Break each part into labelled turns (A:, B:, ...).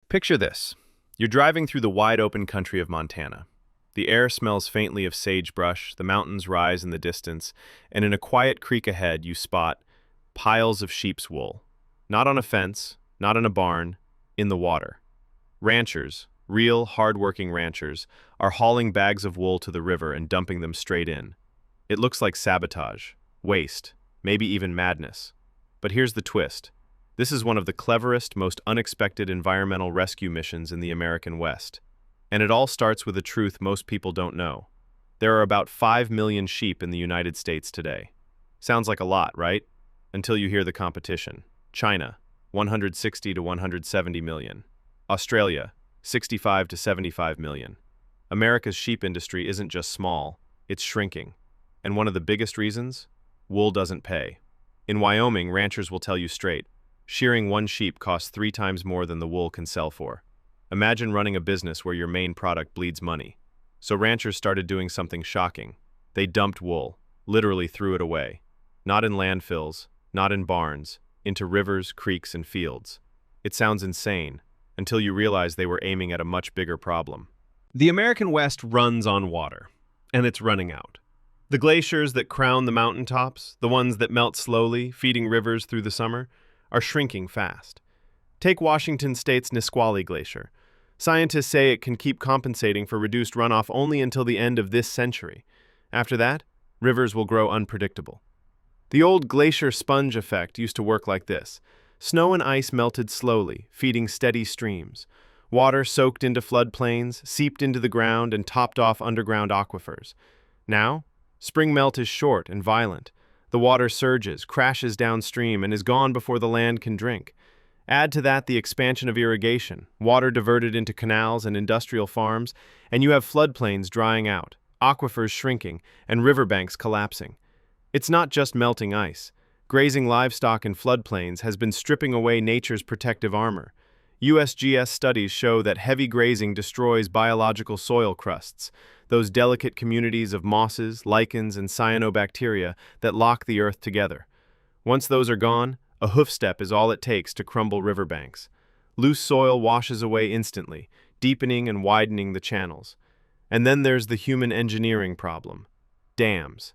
A: Picture this. You're driving through the wide-open country of Montana. The air smells faintly of sagebrush, the mountains rise in the distance, and in a quiet creek ahead you spot piles of sheep's wool. Not on a fence, not in a barn, in the water. Ranchers, real, hard-working ranchers, are hauling bags of wool to the river and dumping them straight in. It looks like sabotage, waste, maybe even madness. But here's the twist. This is one of the cleverest, most unexpected environmental rescue missions in the American West. And it all starts with a truth most people don't know. There are about 5 million sheep in the United States today. Sounds like a lot, right? Until you hear the competition. China, 160 to 170 million. Australia, 65 to 75 million. America's sheep industry isn't just small, it's shrinking. And one of the biggest reasons? Wool doesn't pay. In Wyoming, ranchers will tell you straight, shearing one sheep costs 3 times more than the wool can sell for. Imagine running a business where your main product bleeds money. So ranchers started doing something shocking. They dumped wool, literally threw it away. Not in landfills, not in barns, into rivers, creeks, and fields. It sounds insane, until you realize they were aiming at a much bigger problem. The American West runs on water, and it's running out. The glaciers that crown the mountaintops, the ones that melt slowly, feeding rivers through the summer, are shrinking fast. Take Washington State's Nisqually Glacier. Scientists say it can keep compensating for reduced runoff only until the end of this century. After that, rivers will grow unpredictable. The old glacier sponge effect used to work like this. Snow and ice melted slowly, feeding steady streams. Water soaked into floodplains, seeped into the ground, and topped off underground aquifers. Now, spring melt is short and violent. The water surges, crashes downstream, and is gone before the land can drink. Add to that the expansion of irrigation, water diverted into canals and industrial farms, and you have floodplains drying out, aquifers shrinking, and riverbanks collapsing. It's not just melting ice. Grazing livestock in floodplains has been stripping away nature's protective armor. USGS studies show that heavy grazing destroys biological soil crusts, those delicate communities of mosses, lichens, and cyanobacteria that lock the earth together. Once those are gone, a hoofstep is all it takes to crumble riverbanks. Loose soil washes away instantly, deepening and widening the channels. And then there's the human engineering problem. Dams.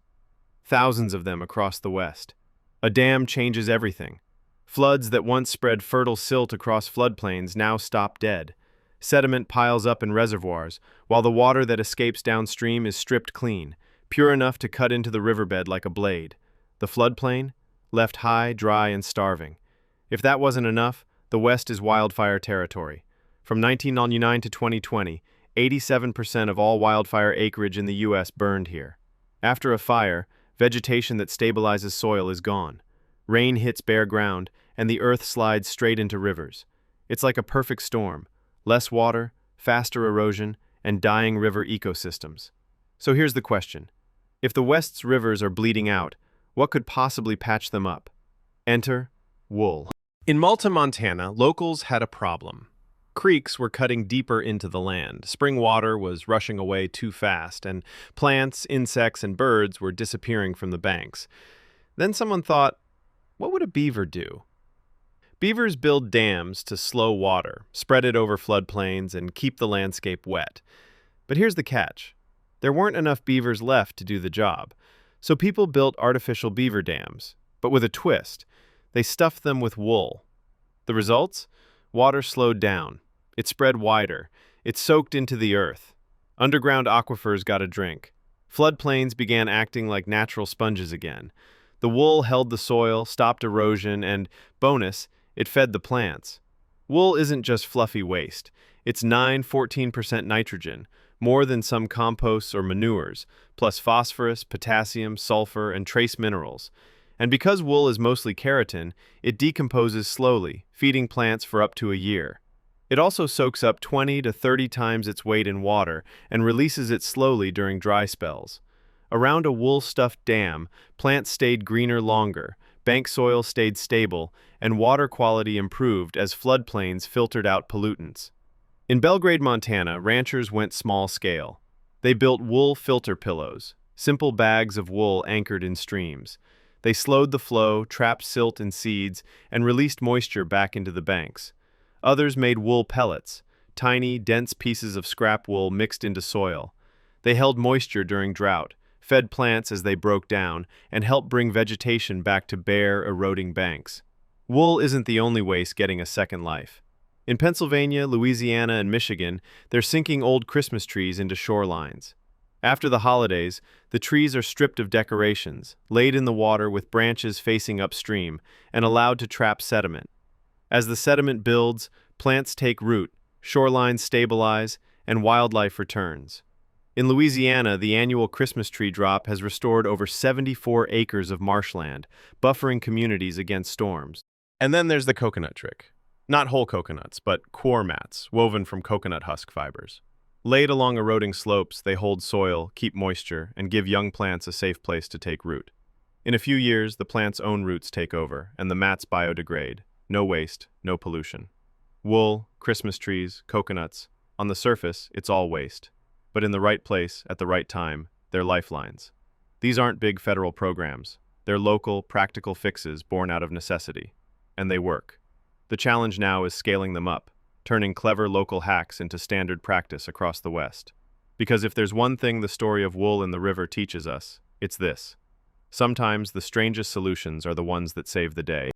A: Thousands of them across the West. A dam changes everything. Floods that once spread fertile silt across floodplains now stop dead. Sediment piles up in reservoirs, while the water that escapes downstream is stripped clean, pure enough to cut into the riverbed like a blade. The floodplain? Left high, dry, and starving. If that wasn't enough, the West is wildfire territory. From 1999 to 2020, 87% of all wildfire acreage in the U.S. burned here. After a fire, vegetation that stabilizes soil is gone. Rain hits bare ground, and the earth slides straight into rivers. It's like a perfect storm. Less water, faster erosion, and dying river ecosystems. So here's the question. If the West's rivers are bleeding out, what could possibly patch them up? Enter wool. In Malta, Montana, locals had a problem. Creeks were cutting deeper into the land, spring water was rushing away too fast, and plants, insects, and birds were disappearing from the banks. Then someone thought, what would a beaver do? Beavers build dams to slow water, spread it over floodplains, and keep the landscape wet. But here's the catch. There weren't enough beavers left to do the job. So people built artificial beaver dams, but with a twist. They stuffed them with wool. The results? Water slowed down. It spread wider. It soaked into the earth. Underground aquifers got a drink. Floodplains began acting like natural sponges again. The wool held the soil, stopped erosion, and, bonus, it fed the plants. Wool isn't just fluffy waste. It's 14% nitrogen, more than some composts or manures, plus phosphorus, potassium, sulfur, and trace minerals. And because wool is mostly keratin, it decomposes slowly, feeding plants for up to a year. It also soaks up 20 to 30 times its weight in water and releases it slowly during dry spells. Around a wool-stuffed dam, plants stayed greener longer, bank soil stayed stable, and water quality improved as floodplains filtered out pollutants. In Belgrade, Montana, ranchers went small scale. They built wool filter pillows, simple bags of wool anchored in streams. They slowed the flow, trapped silt and seeds, and released moisture back into the banks. Others made wool pellets, tiny, dense pieces of scrap wool mixed into soil. They held moisture during drought, fed plants as they broke down, and helped bring vegetation back to bare, eroding banks. Wool isn't the only waste getting a second life. In Pennsylvania, Louisiana, and Michigan, they're sinking old Christmas trees into shorelines. After the holidays, the trees are stripped of decorations, laid in the water with branches facing upstream, and allowed to trap sediment. As the sediment builds, plants take root, shorelines stabilize, and wildlife returns. In Louisiana, the annual Christmas tree drop has restored over 74 acres of marshland, buffering communities against storms. And then there's the coconut trick. Not whole coconuts, but core mats, woven from coconut husk fibers. Laid along eroding slopes, they hold soil, keep moisture, and give young plants a safe place to take root. In a few years, the plant's own roots take over, and the mats biodegrade. No waste, no pollution. Wool, Christmas trees, coconuts. On the surface, it's all waste. But in the right place, at the right time, they're lifelines. These aren't big federal programs. They're local, practical fixes born out of necessity. And they work. The challenge now is scaling them up, turning clever local hacks into standard practice across the West. Because if there's one thing the story of wool in the river teaches us, it's this. Sometimes the strangest solutions are the ones that save the day.